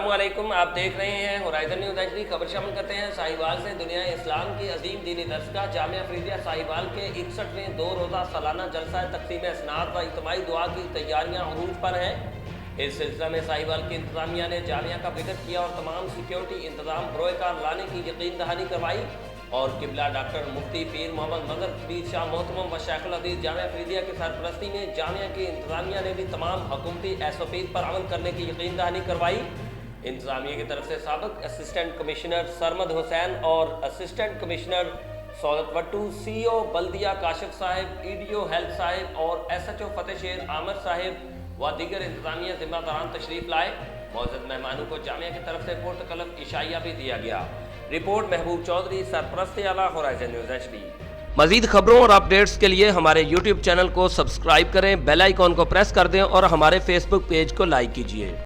अस्सलामुअलैकुम, आप देख रहे हैं होराइजन न्यूज़ HD। खबर शामिल करते हैं साहिवाल से। दुनिया इस्लाम की अजीम दीनी दरसगाह जामिया फरीदिया साहिवाल के 61वें 2 रोज़ा सालाना जलसा तकसीम असनाद व इज्तिमाई दुआ की तैयारियां अरूज पर हैं। इस सिलसिले में साहिवाल की इंतजामिया ने जामिया का विजिट किया और तमाम सिक्योरिटी इंतजाम बरोएकार लाने की यकीन दहानी करवाई। और किबला डॉक्टर मुफ्ती पीर मोहम्मद मजहर कबीर शाह मोहतरम व शेखुल हदीस जामिया फरीदिया की सरपरस्ती में जामिया की इंतजामिया ने भी तमाम हुकूमती SOP पर अमल करने की यकीन दहानी करवाई। इंतजामिया की तरफ से साबिक असिस्टेंट कमिश्नर सरमद हुसैन और असिस्टेंट कमिश्नर सौदत वट्टू, CEO बल्दिया काशिफ साहिब, EDO हेल्थ साहिब और SHO फतेह शेर आमिर साहिब व दीगर इंतजामिया जिम्मेदारान तशरीफ लाए। मौजूद मेहमानों को जामिया की तरफ से पुरतकल्लफ इशाइया भी दिया गया। रिपोर्ट महबूब चौधरी, सरपरस्त आला, होराइजन न्यूज़ HD। मज़ीद खबरों और अपडेट्स के लिए हमारे YouTube चैनल को सब्सक्राइब करें, बेल आइकॉन को प्रेस कर दें और हमारे Facebook पेज को लाइक कीजिए।